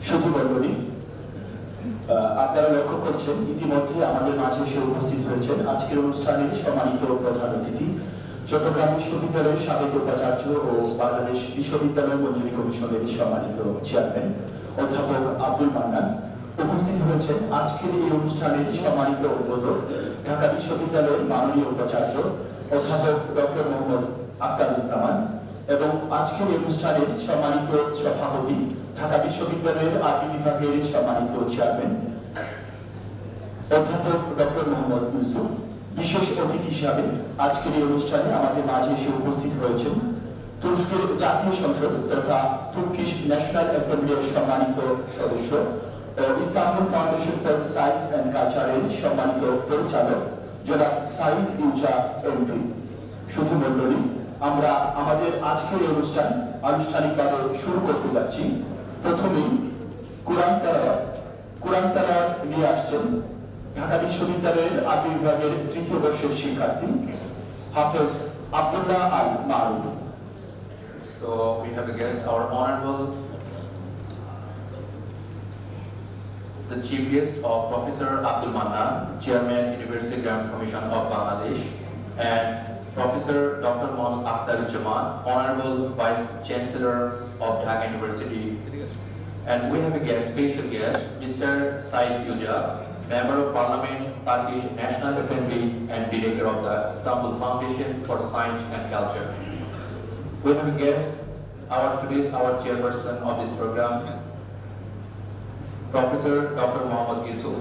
সুধীমণ্ডলী, আপনারা লক্ষ্য করছেন ইতিমধ্যে আমাদের মাঝে এসে উপস্থিত হয়েছেন আজকের অনুষ্ঠানের সম্মানিত প্রধান অতিথি, চট্টগ্রাম বিশ্ববিদ্যালয়ের সাবেক উপাচার্য ও বাংলাদেশ বিশ্ববিদ্যালয় মঞ্জুরি কমিশনের সম্মানিত চেয়ারম্যান অধ্যাপক আব্দুল মান্নান। উপস্থিত হয়েছেন আজকের এই অনুষ্ঠানের সম্মানিত উদ্বোধক, ঢাকা বিশ্ববিদ্যালয়ের মাননীয় উপাচার্য অধ্যাপক ডক্টর মোহাম্মদ আখতারুজ্জামান এবং আজকের এই অনুষ্ঠানের সম্মানিত সভাপতি, ঢাকা বিশ্ববিদ্যালয়ের আরবি বিভাগের সম্মানিত চেয়ারম্যান অধ্যাপক ডক্টর মোহাম্মদ ইউসুফ। বিশেষ অতিথি হিসাবে আজকের এই অনুষ্ঠানে আমাদের মাঝে এসে উপস্থিত হয়েছেন তুরস্কের জাতীয় সংসদ তথা তুর্কিশ ন্যাশনাল অ্যাসেম্বলির সম্মানিত সদস্য ও Istanbul foundation for science and কালচারের সম্মানিত পরিচালক জনাব সাইদ ইউজা এমপি। সুধীমণ্ডলী, আমরা আমাদের আজকের এই অনুষ্ঠান আনুষ্ঠানিকভাবে শুরু করতে যাচ্ছি। প্রথমেই কোরআন তেলাওয়াত নিয়ে আসছেন ঢাকা বিশ্ববিদ্যালয়ের আরবি বিভাগের তৃতীয় বর্ষের শিক্ষার্থী হাফেজ আব্দুল্লাহ আল মারুফ। So we have a guest, our honorable, the chief guest of Professor Abdul Mannan, Chairman, University Grants Commission of Bangladesh, and Professor Dr. Mohammad Akhtaruজ্জামান, Honorable Vice Chancellor of Dhaka University. And we have a guest, special guest, Mr. Said Yuja, Member of Parliament, Turkish National Assembly, and Director of the Istanbul Foundation for Science and Culture. We have a guest, our chairperson of this program, Professor Dr. Mohammad Yusuf.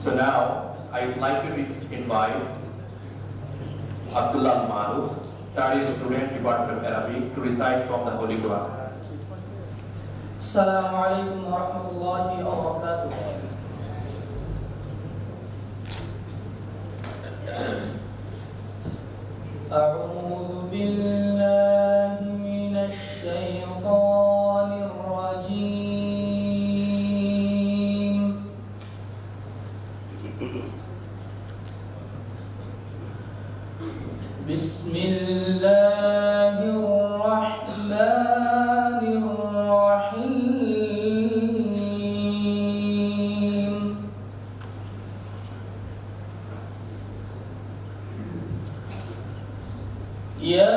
So now, I would like to invite Abdullah Maruf, third year student, Department of Arabic, to recite from the Holy Quran. Assalamu alaikum wa rahmatullahi wa barakatuh. أعوذ بالله من الشيطان الرجيم. بسم الله الرحمن الرحيم. يا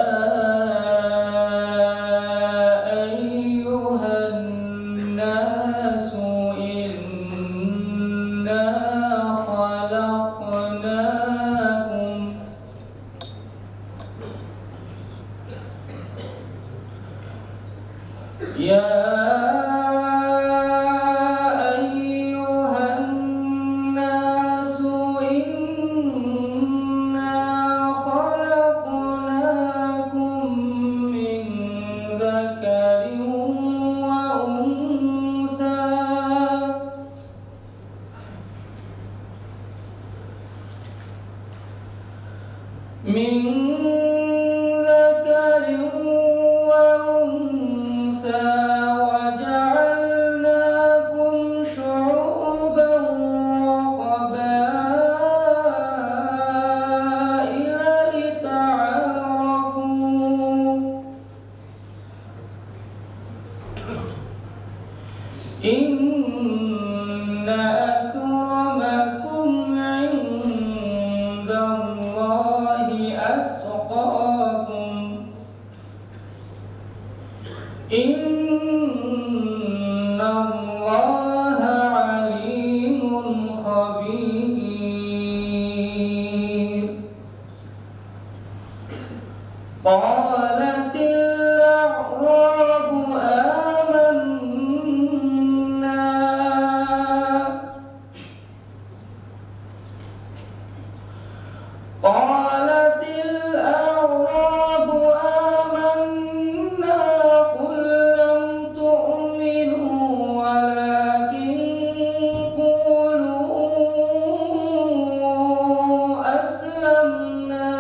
أيها الناس إنا خلقناكم من ذكر وأنثى وجعلناكم شعوبا وقبائل لتعارفوا إن أكرمكم عند الله أتقاكم إن الله عليم خبير. قالت الأعراب آمنا قل لم تؤمنوا ولكن قولوا أسلمنا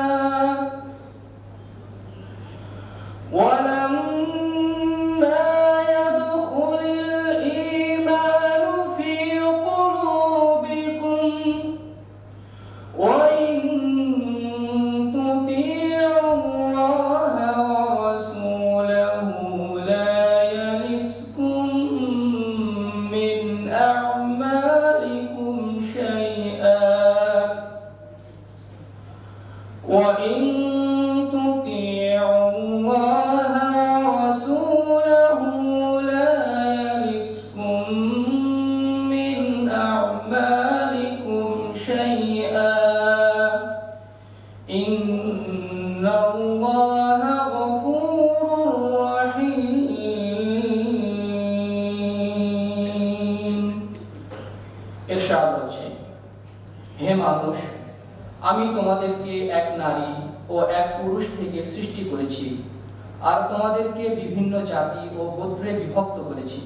وإن تطيعوا الله ورسوله لا يلتكم من أعمالكم شيئا إن الله غفور رحيم ইরশাদ হচ্ছে, হে মানুষ, আমি তোমাদেরকে এক নারী ও এক পুরুষ থেকে সৃষ্টি করেছি আর তোমাদেরকে বিভিন্ন জাতি ও গোত্রে বিভক্ত করেছি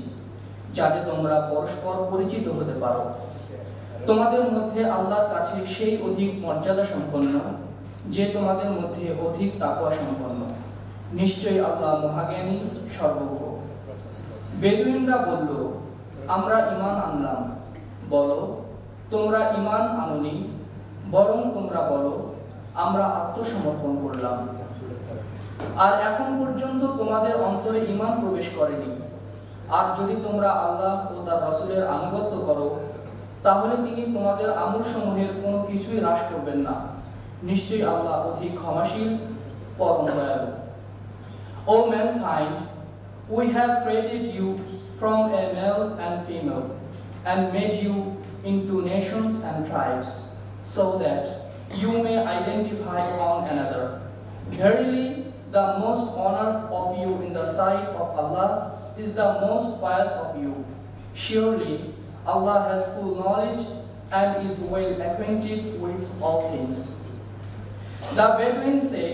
যাতে তোমরা পরস্পর পরিচিত হতে পারো। তোমাদের মধ্যে আল্লাহর কাছে সেই অধিক মর্যাদা সম্পন্ন যে তোমাদের মধ্যে অধিক তাকওয়া সম্পন্ন। নিশ্চয়ই আল্লাহ মহাজ্ঞানী, সর্বজ্ঞ। বেদুইনরা বলল, আমরা ঈমান আনলাম। বলো, তোমরা ঈমান আনোনি, বরং তোমরা বলো, আমরা আত্মসমর্পণ করলাম। আর এখন পর্যন্ত তোমাদের অন্তরে ঈমান প্রবেশ করেনি। আর যদি তোমরা আল্লাহ ও তার রাসূলের আনুগত্য করো, তাহলে তিনি তোমাদের আমলসমূহের কোনো কিছুই হ্রাস করবেন না। নিশ্চয়ই আল্লাহ অধিক ক্ষমাশীল, পরম দয়ালু। O mankind, we have created you from a male and female and made you into nations and tribes, so that you may identify one another. Verily, the most honored of you in the sight of Allah is the most pious of you. Surely, Allah has full knowledge and is well acquainted with all things. The Bedouins say,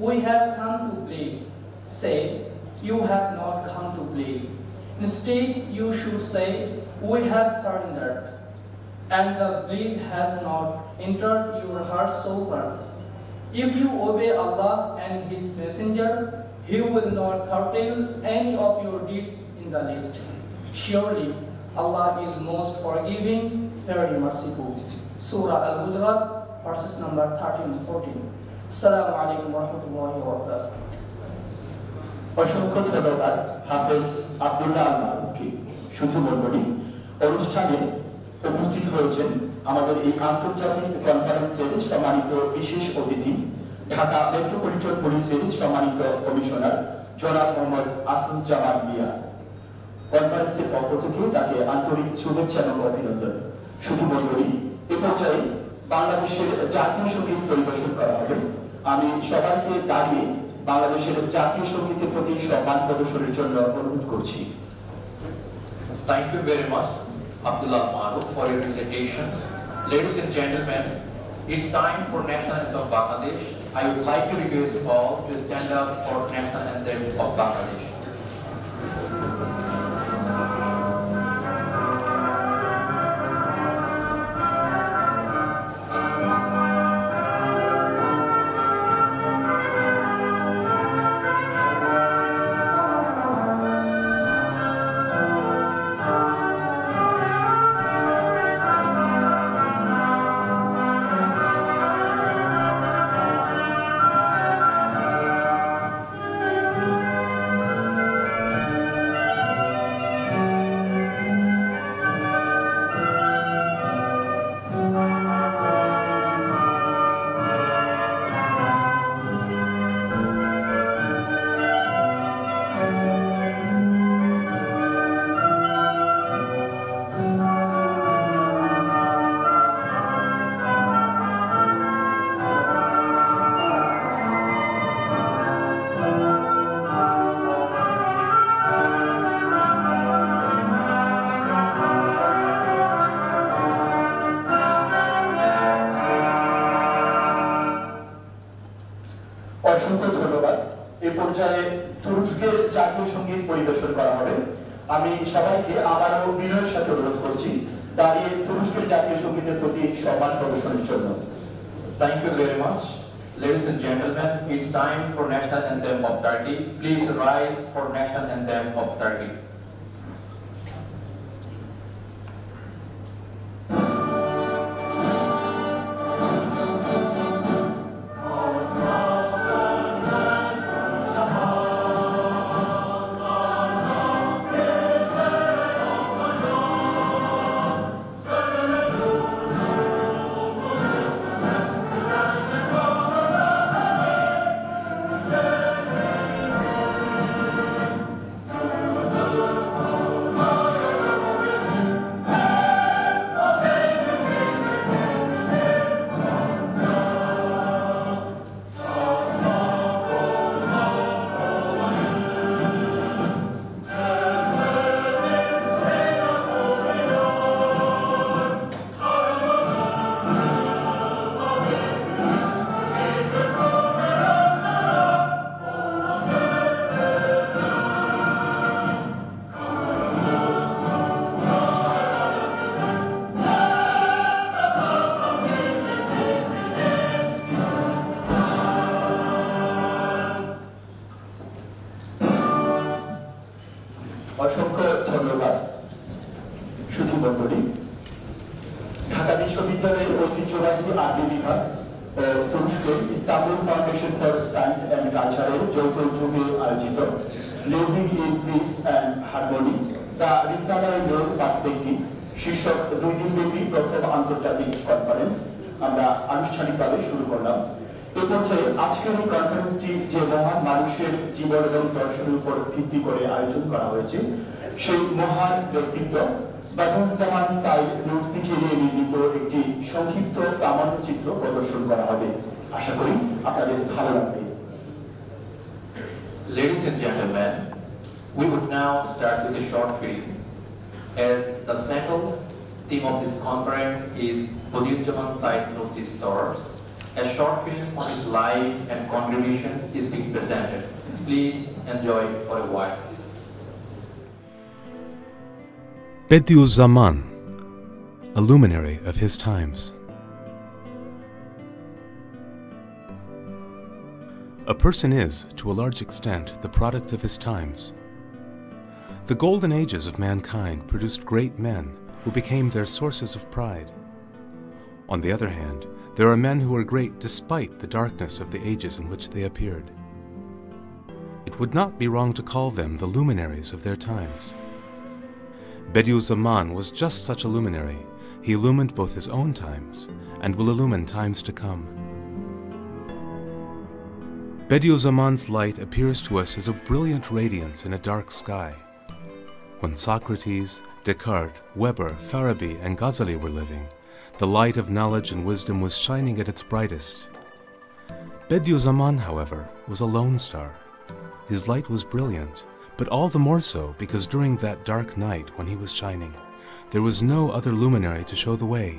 we have come to believe. Say, you have not come to believe. Instead, you should say, we have surrendered. And the belief has not entered your heart so far. If you obey Allah and His Messenger, He will not curtail any of your deeds in the least. Surely, Allah is most forgiving, very merciful. Surah Al-Hujurat, verses number 13 and 14. Assalamu alaikum wa rahmatullahi wa barakatuh. অসংখ্য ধন্যবাদ হাফেজ আব্দুল্লাহ আল মারুফকে। শুধু মণ্ডলী, অনুষ্ঠানে উপস্থিত হয়েছেন আমাদের এই আন্তর্জাতিক কনফারেন্সের সম্মানিত বিশেষ অতিথি, ঢাকা মেট্রোপলিটন পুলিশের সম্মানিত কমিশনার জনাব মোহাম্মদ আসদুজ্জামান মিয়া। কনফারেন্সের পক্ষ থেকে তাকে আন্তরিক শুভেচ্ছা এবং অভিনন্দন। শুধু মণ্ডলী, এ পর্যায়ে বাংলাদেশের জাতীয় সঙ্গীত পরিবেশন করা হবে। আমি সবাইকে দাঁড়িয়ে বাংলাদেশের জাতীয় সঙ্গীতের প্রতি সম্মান প্রদর্শনের জন্য অনুরোধ করছি। Thank you very much, Abdullah Maruf, for your presentations. Ladies and gentlemen, it's time for National Anthem of Bangladesh. I would like to request you all to stand up for National Anthem of Bangladesh. অসংখ্য ধন্যবাদ। এ পর্যায়ে তুরস্কের জাতীয় সঙ্গীত পরিবেশন করা হবে। আমি সবাইকে আবারও বিনয়ের সাথে অনুরোধ করছি দাঁড়িয়ে তুরস্কের জাতীয় সঙ্গীতের প্রতি সম্মান প্রদর্শনের জন্য। Thank you very much. Ladies and gentlemen, it's time for National Anthem of Turkey. Please rise for National Anthem of Turkey. Thank আজকে Istanbul foundation for science and কালচারের যৌথ উদ্যোগে আয়োজিত living in peace and harmony the রিসালার নূর perspective শীর্ষক 2 দিনব্যাপী প্রথম আন্তর্জাতিক কনফারেন্স আমরা আনুষ্ঠানিকভাবে শুরু করলাম। এ পর্যায়ে আজকের এই কনফারেন্সটি যে মহান মানুষের জীবন এবং দর্শনের উপর ভিত্তি করে আয়োজন করা হয়েছে সেই মহান ব্যক্তিত্ব বাদুজ্জামান সাইদ নুরসিকে নিয়ে নির্মিত একটি সংক্ষিপ্ত প্রামাণ্যচিত্র প্রদর্শন করা হবে। আশা করি আপনাদের ভালো লাগবে। Ladies and gentlemen, we would now start with a short film. As the central theme of this conference is Badiuzzaman Said Nursi's Stars, a short film on his life and contribution is being presented. Please enjoy for a while. Badiuzzaman, a luminary of his times. A person is, to a large extent, the product of his times. The golden ages of mankind produced great men who became their sources of pride. On the other hand, there are men who are great despite the darkness of the ages in which they appeared. It would not be wrong to call them the luminaries of their times. Badiuzzaman was just such a luminary. He illumined both his own times and will illumine times to come. Badiuzzaman's light appears to us as a brilliant radiance in a dark sky. When Socrates, Descartes, Weber, Farabi, and Ghazali were living, the light of knowledge and wisdom was shining at its brightest. Badiuzzaman, however, was a lone star. His light was brilliant, but all the more so because during that dark night when he was shining, there was no other luminary to show the way.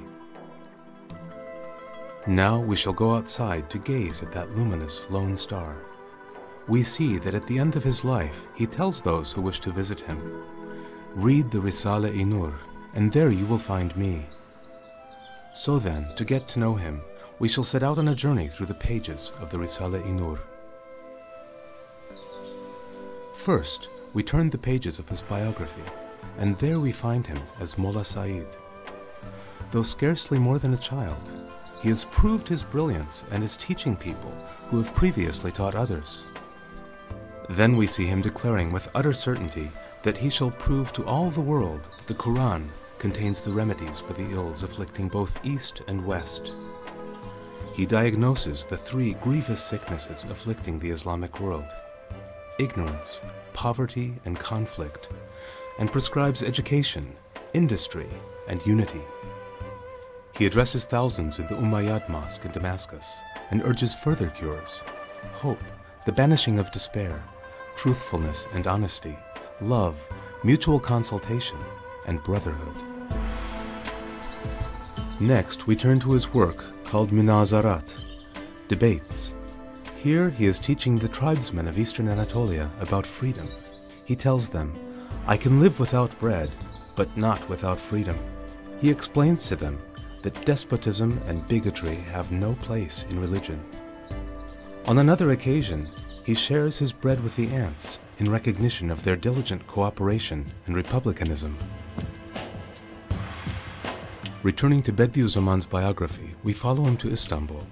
Now we shall go outside to gaze at that luminous lone star. We see that at the end of his life, he tells those who wish to visit him, "Read the Risale-i-Nur, and there you will find me." So then, to get to know him, we shall set out on a journey through the pages of the Risale-i-Nur. First, we turn the pages of his biography, and there we find him as Molla Said. Though scarcely more than a child, he has proved his brilliance and is teaching people who have previously taught others. Then we see him declaring with utter certainty that he shall prove to all the world that the Quran contains the remedies for the ills afflicting both East and West. He diagnoses the 3 grievous sicknesses afflicting the Islamic world: ignorance, poverty, and conflict, and prescribes education, industry, and unity. He addresses thousands in the Umayyad Mosque in Damascus and urges further cures: hope, the banishing of despair, truthfulness and honesty, love, mutual consultation, and brotherhood. Next, we turn to his work called Munazarat, Debates. Here he is teaching the tribesmen of Eastern Anatolia about freedom. He tells them, "I can live without bread, but not without freedom." He explains to them that despotism and bigotry have no place in religion. On another occasion, he shares his bread with the ants in recognition of their diligent cooperation and republicanism. Returning to Badiuzzaman's biography, we follow him to Istanbul.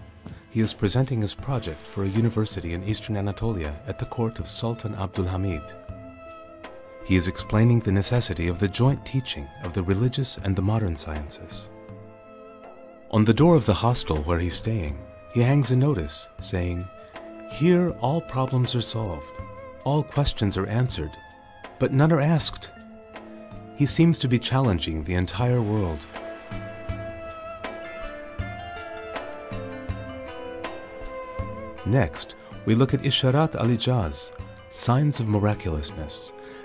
He is presenting his project for a university in Eastern Anatolia at the court of Sultan Abdulhamid. He is explaining the necessity of the joint teaching of the religious and the modern sciences. On the door of the hostel where he's staying, he hangs a notice saying, "Here all problems are solved, all questions are answered, but none are asked." He seems to be challenging the entire world. Next, we look at Isharat al-Ijaz, Signs of Miraculousness,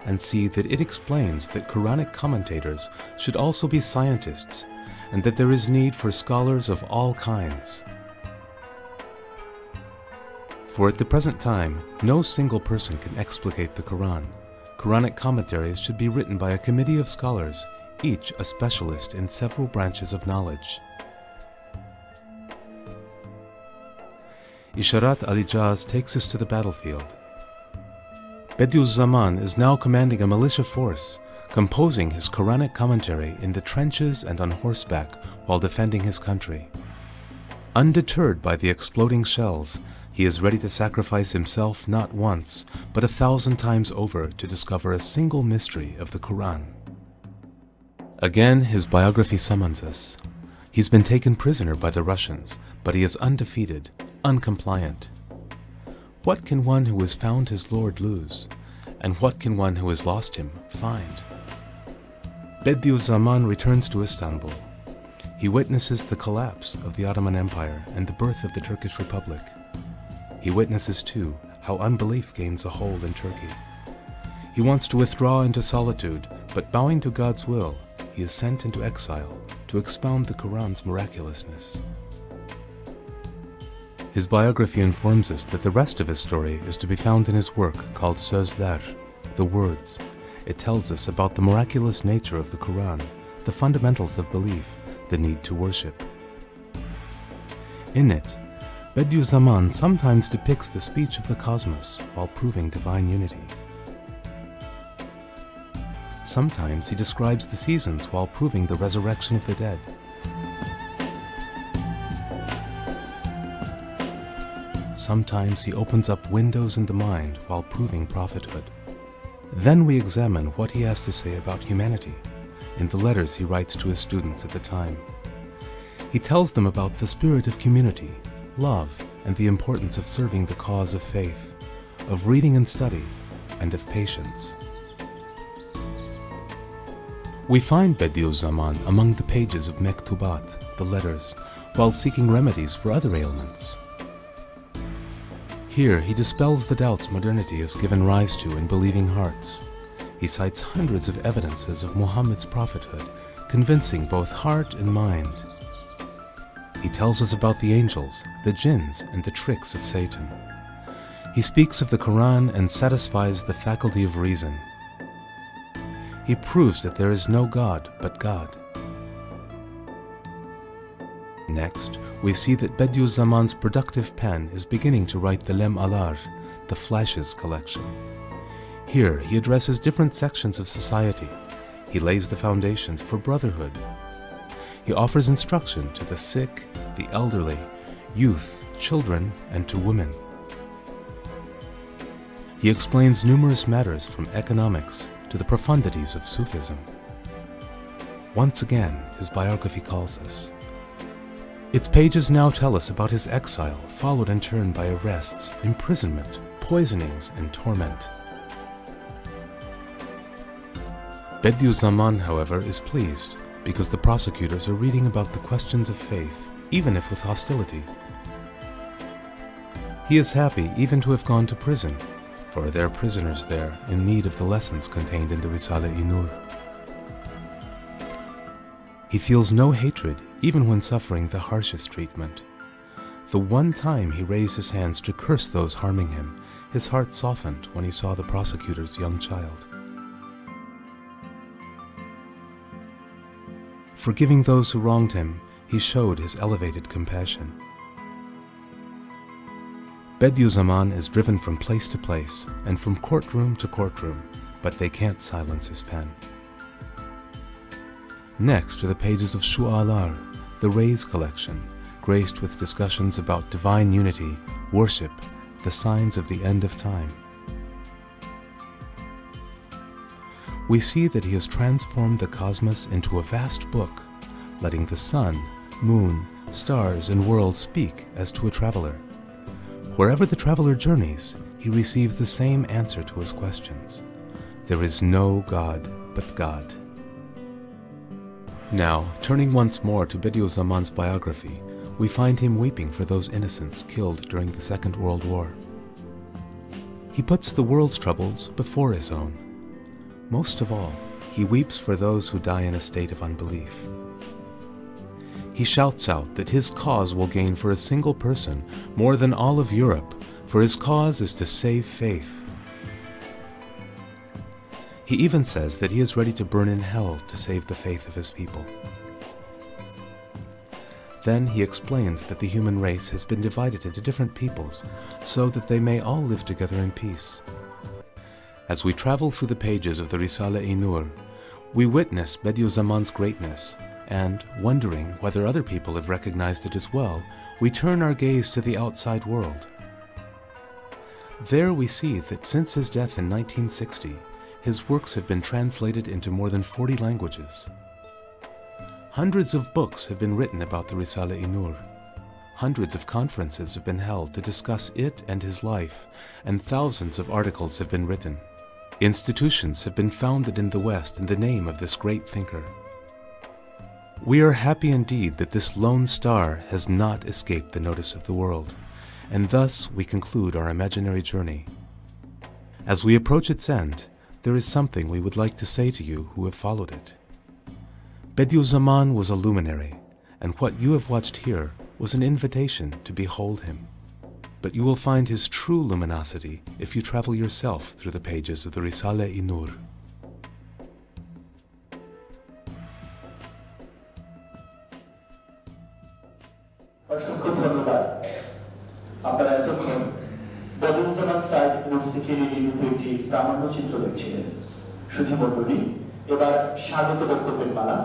and see that it explains that Quranic commentators should also be scientists and that there is need for scholars of all kinds. For at the present time, no single person can explicate the Quran. Quranic commentaries should be written by a committee of scholars, each a specialist in several branches of knowledge. Isharat al-Ijaz takes us to the battlefield. Badiuzzaman is now commanding a militia force, composing his Quranic commentary in the trenches and on horseback while defending his country. Undeterred by the exploding shells, he is ready to sacrifice himself not once, but 1,000 times over to discover a single mystery of the Quran. Again, his biography summons us. He's been taken prisoner by the Russians, but he is undefeated, uncompliant. What can one who has found his Lord lose? And what can one who has lost him find? Bediüzzaman returns to Istanbul. He witnesses the collapse of the Ottoman Empire and the birth of the Turkish Republic. He witnesses, too, how unbelief gains a hold in Turkey. He wants to withdraw into solitude, but bowing to God's will, he is sent into exile to expound the Quran's miraculousness. His biography informs us that the rest of his story is to be found in his work called Sözler, the Words. It tells us about the miraculous nature of the Quran, the fundamentals of belief, the need to worship. In it, Bediüzzaman sometimes depicts the speech of the cosmos while proving divine unity. Sometimes he describes the seasons while proving the resurrection of the dead. Sometimes he opens up windows in the mind while proving prophethood. Then we examine what he has to say about humanity in the letters he writes to his students at the time. He tells them about the spirit of community, love, and the importance of serving the cause of faith, of reading and study, and of patience. We find Bediüzzaman among the pages of Mektubat, the letters, while seeking remedies for other ailments. Here he dispels the doubts modernity has given rise to in believing hearts. He cites hundreds of evidences of Muhammad's prophethood, convincing both heart and mind. He tells us about the angels, the jinns, and the tricks of Satan. He speaks of the Quran and satisfies the faculty of reason. He proves that there is no God but God. Next, we see that Bediüzzaman's productive pen is beginning to write the Lem Alar, the Flashes collection. Here, he addresses different sections of society. He lays the foundations for brotherhood. He offers instruction to the sick, the elderly, youth, children, and to women. He explains numerous matters from economics to the profundities of Sufism. Once again, his biography calls us. Its pages now tell us about his exile, followed in turn by arrests, imprisonment, poisonings, and torment. Bediüzzaman, however, is pleased because the prosecutors are reading about the questions of faith, even if with hostility. He is happy even to have gone to prison, for there are prisoners there in need of the lessons contained in the Risale-i Nur. He feels no hatred even when suffering the harshest treatment. The one time he raised his hands to curse those harming him, his heart softened when he saw the prosecutor's young child. Forgiving those who wronged him, he showed his elevated compassion. Bediüzzaman is driven from place to place and from courtroom to courtroom, but they can't silence his pen. Next are the pages of Shu'alar, the Rays collection, graced with discussions about divine unity, worship, the signs of the end of time. We see that he has transformed the cosmos into a vast book, letting the sun, moon, stars, and world speak as to a traveler. Wherever the traveler journeys, he receives the same answer to his questions. There is no God but God. Now, turning once more to Bediüzzaman's biography, we find him weeping for those innocents killed during the Second World War. He puts the world's troubles before his own. Most of all, he weeps for those who die in a state of unbelief. He shouts out that his cause will gain for a single person more than all of Europe, for his cause is to save faith. He even says that he is ready to burn in hell to save the faith of his people. Then he explains that the human race has been divided into different peoples so that they may all live together in peace. As we travel through the pages of the Risale-i Nur, we witness Bediüzzaman's greatness and, wondering whether other people have recognized it as well, we turn our gaze to the outside world. There we see that since his death in 1960, his works have been translated into more than 40 languages. Hundreds of books have been written about the Risale-i Nur. Hundreds of conferences have been held to discuss it and his life, and thousands of articles have been written. Institutions have been founded in the West in the name of this great thinker. We are happy indeed that this lone star has not escaped the notice of the world, and thus we conclude our imaginary journey. As we approach its end, there is something we would like to say to you who have followed it. Bediüzzaman was a luminary, and what you have watched here was an invitation to behold him. But you will find his true luminosity if you travel yourself through the pages of the Risale-i Nur. অসংখ্য ধন্যবাদ। আপনারা এতক্ষণ বদিউজ্জামান সাইদ নুরসিকে নির্মিত একটি প্রামাণ্যচিত্র দেখছিলেন। সুধীমণ্ডলী, এবার স্বাগত বক্তব্যের পালা।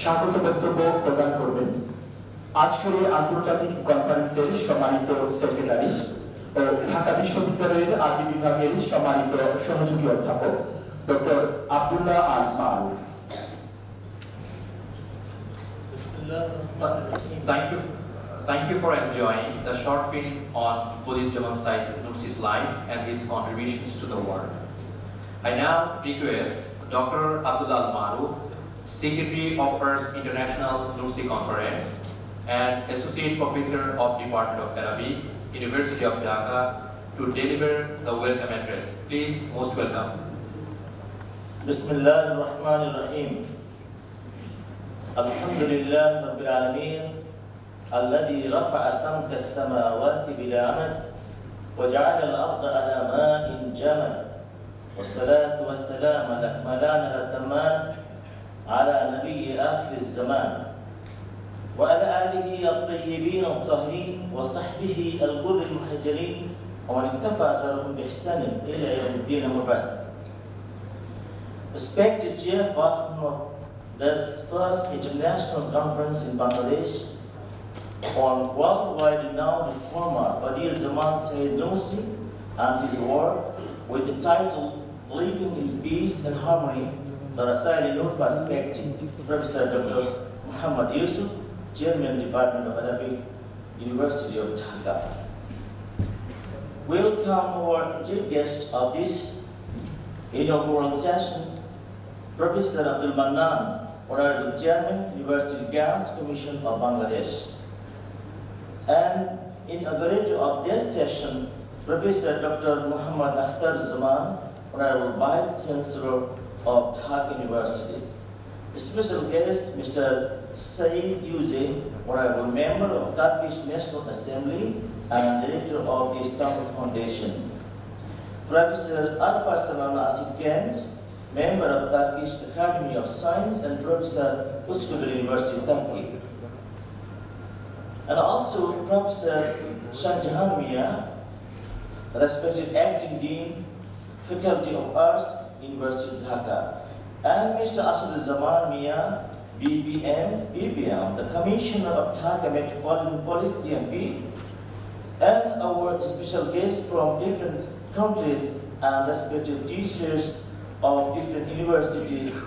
স্বাগত বক্তব্য প্রদান করবেন আজকের এই আন্তর্জাতিক কনফারেন্সের সম্মানিত সেক্রেটারি ও ঢাকা বিশ্ববিদ্যালয়ের আরবি বিভাগের সম্মানিত সহযোগী অধ্যাপক doctor Abdullah Al Maruf. Thank you for enjoying the short film on Bediüzzaman Said Nursi's life and his contributions to the world. I now request Dr. Abdullah Al Maruf, Secretary of First International Nursi Conference and Associate Professor of Department of Arabic, University of Dhaka, to deliver the welcome address. Please, most welcome. Bismillah ar-Rahman ar-Rahim. Alhamdulillah Rabbil Alameen. الذي رفع سمك السماوات بلا عمد وجعل الأرض على ماء جمد والصلاة والسلام الأكملان الأتمان على نبي آخر الزمان وعلى آله الطيبين الطاهرين وصحبه الغر المحجلين ومن اكتفى أثرهم بإحسان إلى يوم الدين وبعد. Respected chairperson of this first international conference in Bangladesh on worldwide renowned reformer Bediüzzaman Said Nursi and his work with the title Living in Peace and Harmony, the Risale-i Nur Perspective, Professor Dr. Muhammad Yusuf, Chairman Department of Arabic, University of Dhaka. Welcome our chief guest of this inaugural session, Professor Abdul Mannan, Honorable Chairman, University Grants Commission of Bangladesh. And inaugurator of this session, Professor Dr. Muhammad Akhtar Zaman, Honorable Vice Chancellor of Dhaka University. Special guest, Mr. Saeed Yuze, Honorable Member of Turkish National Assembly and Director of the Istanbul Foundation. Professor Arfar Sanan Asif Genç, Member of Turkish Academy of Science and Professor Üsküdar University, Turkey. And also Professor Shahjahan Mia, respected Acting Dean, Faculty of Arts, University of Dhaka. And Mr. Asad-ul-Zaman Mia, BBM, the Commissioner of Dhaka Metropolitan Police, DMP, and our special guests from different countries and respected teachers of different universities,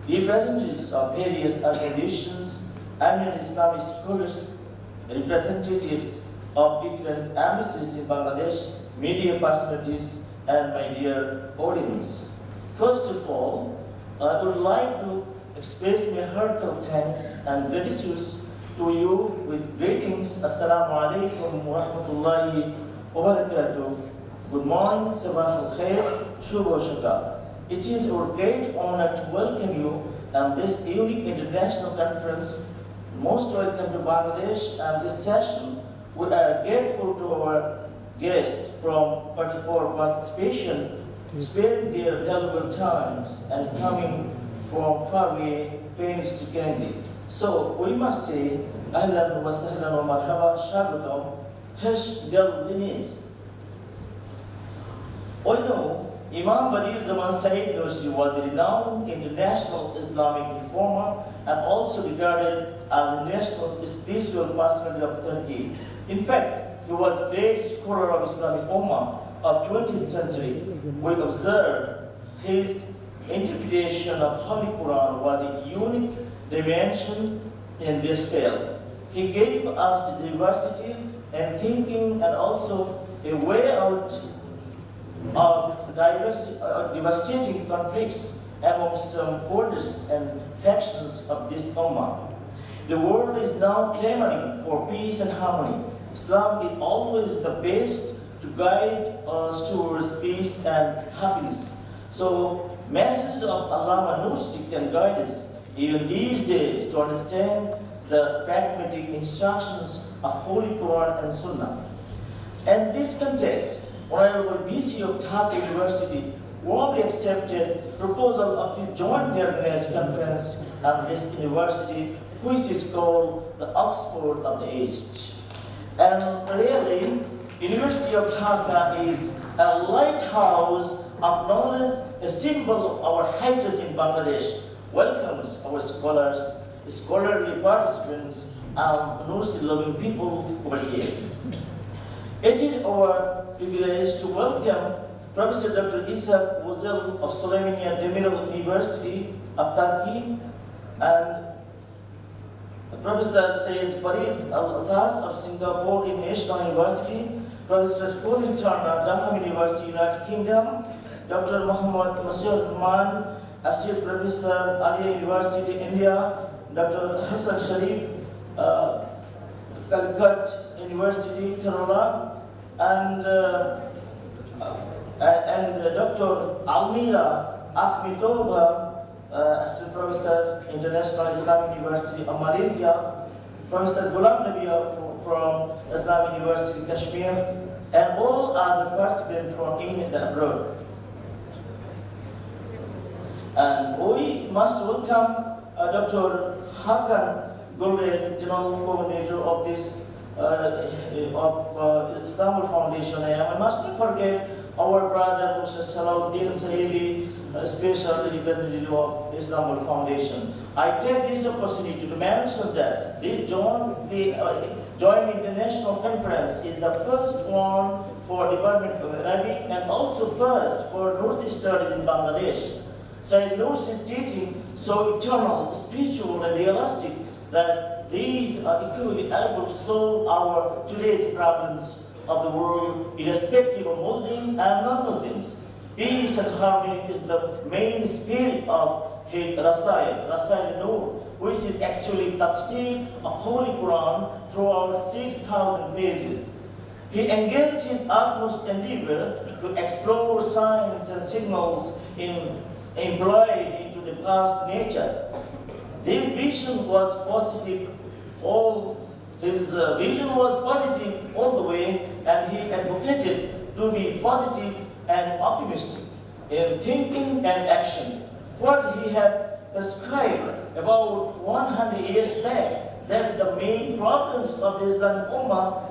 representatives of various organizations, eminent Islamic scholars, representatives of different embassies in Bangladesh, media personalities, and my dear audience. First of all, I would like to express my heartfelt thanks and gratitude to you with greetings. Assalamu alaikum wa rahmatullahi wa barakatuh. Good morning, Sabah al-Khair, Shubha Shaka. It is our great honor to welcome you on this unique international conference. Most welcome to Bangladesh and this session. We are grateful to our guests for participation, sparing their valuable times and coming from far away painstakingly. So we must say, Ahlan wa sahlan wa marhaba, shagatam, hesh gal dinis. We know Imam Badi Zaman Sayyid Nursi was a renowned international Islamic reformer and also regarded as a national spiritual personality of Turkey. In fact, he was a great scholar of Islamic Ummah of 20th century. We observe his interpretation of Holy Quran was a unique dimension in this field. He gave us diversity and thinking and also a way out of devastating conflicts amongst some borders and factions of this Ummah. The world is now clamoring for peace and harmony. Islam is always the best to guide us towards peace and happiness. So, messages of Allama Nursi can guide us even these days to understand the pragmatic instructions of Holy Quran and Sunnah. In this context, Honorable VC of Dhaka University warmly accepted proposal of the Joint Learners Conference and this university, which is called the Oxford of the East. And really, University of Dhaka is a lighthouse of knowledge, a symbol of our heritage in Bangladesh, welcomes our scholars, scholarly participants, and Nursi-loving people over here. It is our privilege to welcome Professor Dr. Isa Wozel of Slovenia Demirel University of Turkey and Professor Syed Farid Al-Atas of Singapore National University, Professor Colin Turner, Durham University, United Kingdom, Dr. Muhammad Masur Rahman, Associate Professor, Alia University, India, Dr. Hassan Sharif, Calcutta University, Kerala, and Dr. Almira Akhmedova, Assistant Professor, International Islamic University of Malaysia, Professor Ghulam Nabia from Islamic University, Kashmir, and all other participants from in and abroad. And we must welcome Dr. Hakan Gulrez, General Coordinator of this Istanbul Foundation, and I must not forget our brother Mr. Salahuddin Saidi, Special Representative of Istanbul Foundation. I take this opportunity to mention that this Joint International Conference is the first one for Department of Arabic and also first for Nursi studies in Bangladesh. Sayyid Nursi's teaching so eternal, spiritual, and realistic that these are equally able to solve our today's problems of the world, irrespective of Muslim and non-Muslims. Peace and harmony is the main spirit of his Rasail Nur, which is actually tafsir of Holy Quran throughout 6,000 pages. He engaged his utmost endeavor to explore signs and signals employed into the past nature. His vision was positive. His vision was positive all the way, and he advocated to be positive and optimistic in thinking and action. What he had prescribed about 100 years back, that the main problems of the Islamic Ummah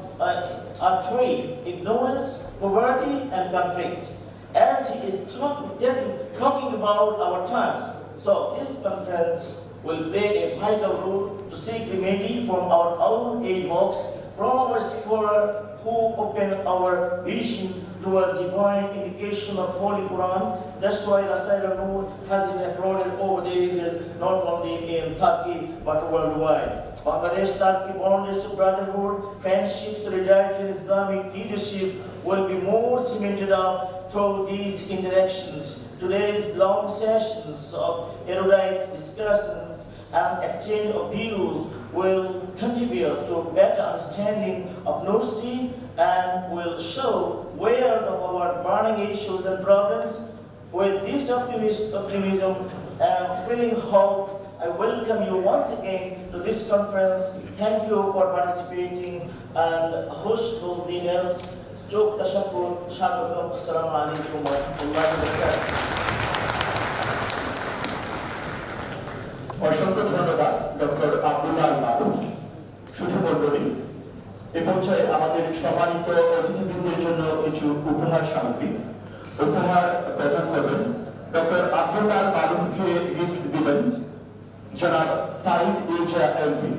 are three: ignorance, poverty, and conflict. As he is talking about our times, so this conference will play a vital role to seek remedy from our own aid box, from our scholar who open our vision towards divine indication of Holy Quran. That's why Rasail Nur has been applauded over the ages, not only in Turkey but worldwide. Bangladesh-Turkey bondage of brotherhood, friendship, solidarity, and Islamic leadership will be more cemented up through these interactions. Today's long sessions of erudite discussions and exchange of views will contribute to better understanding of Nursi and will show where of our burning issues and problems. With this optimism and feeling hope, I welcome you once again to this conference. Thank you for participating and hostful dinners. Chok tashakur, shakatum, assalamu alaikum wa rahmatullahi wa barakatuh. অসংখ্য ধন্যবাদ doctor Abdullah মারুফ। শুধু মণ্ডলী, এ পর্যায়ে আমাদের সম্মানিত অতিথিবৃন্দের জন্য কিছু উপহার সামগ্রী। উপহার প্রদান করবেন। ডক্টর আব্দুল্লাহ মালুমকে গিফট দিবেন জনাব Said Yuza MP.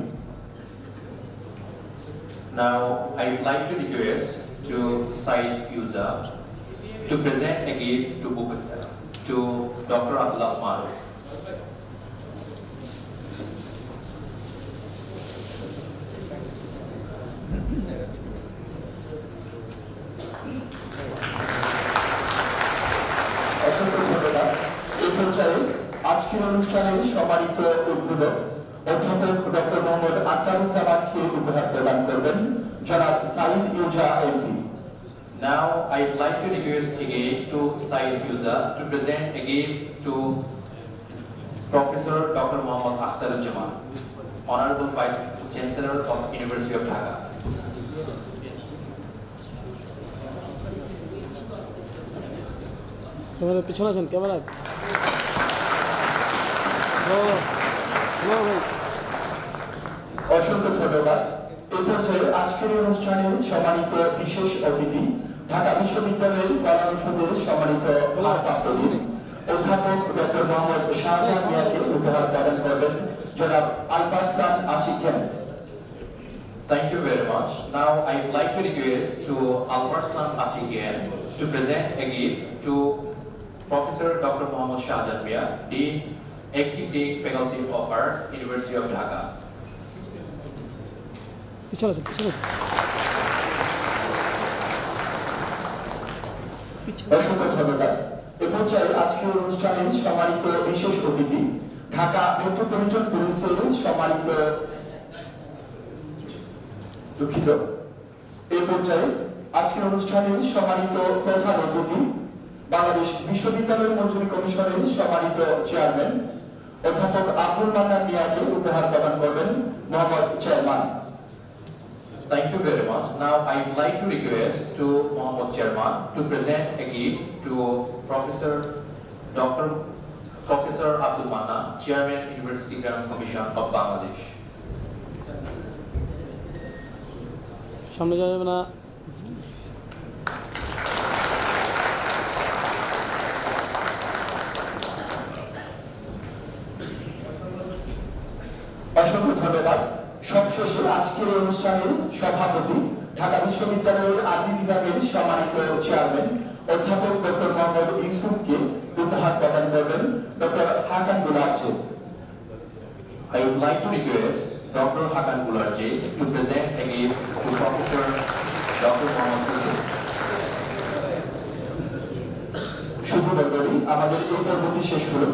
Now, I would like to request to Said Yuza to present a gift to Dr. Abdullah Maruf. অসংখ্য ধন্যবাদ। এই পর্যায়ে আজকের অনুষ্ঠানের সম্মানিত উদ্বোধক অধ্যাপক ডক্টর মোহাম্মদ আখতারুজ্জামানকে উপহার প্রদান করবেন জনাব Said Yuza MP. Now, I would like to request again to Said Yuza to present a gift to Professor Dr. Mohammad Akhtaruজ্জামান, Honorable Vice Chancellor of University of Dhaka. Camera পিছনে আছেন, ক্যামেরা অসংখ্য ধন্যবাদ। এই পর্যায়ে আজকের অনুষ্ঠানের সম্মানিত বিশেষ অতিথি ঢাকা বিশ্ববিদ্যালয়ের কলা অনুষদের সম্মানিত ভারপ্রাপ্ত ডিন অধ্যাপক ডক্টর মোহাম্মদ শাহজাহান মিয়াকে উপহার প্রদান করবেন জনাব আলপারস্তান আচিকেন্স। Thank you very much. Now, I would like to request to Alparslan Atigian to present a gift to Professor Dr. Mohammad Shahjahan Mia, Dean, Active Dean, Faculty of Arts, University of Dhaka. পিছনে আছেন, পিছনে আছেন। অসংখ্য ধন্যবাদ। এ পর্যায়ে আজকের অনুষ্ঠানের সম্মানিত বিশেষ অতিথি ঢাকা মেট্রোপলিটন পুলিশের সম্মানিত দুঃখিত। এই পর্যায়ে আজকের অনুষ্ঠানের সম্মানিত প্রধান অতিথি বাংলাদেশ বিশ্ববিদ্যালয় মঞ্জুরি কমিশনের সম্মানিত চেয়ারম্যান অধ্যাপক আব্দুল মান্নান মিয়াকে উপহার প্রদান করবেন Mohammad chairman. Thank you very much. Now, I would like to request to Mohammad Chairman to present a gift to Professor Abdul Manna, Chairman, University Grants Commission of Bangladesh. সামনে যাবে না। অসংখ্য ধন্যবাদ। সবশেষে আজকের এই অনুষ্ঠানের সভাপতি ঢাকা বিশ্ববিদ্যালয়ের আরবি বিভাগের সম্মানিত চেয়ারম্যান অধ্যাপক ডক্টর মোহাম্মদ ইউসুফকে উপহার প্রদান করবেন ডক্টর হাকান গুলারচে। I would like to request Dr. Hakan Gularji to present a gift to Professor Dr. Mohammad Yusuf. শুধু মণ্ডলী, আমাদের এই পর্বটি শেষ হলো।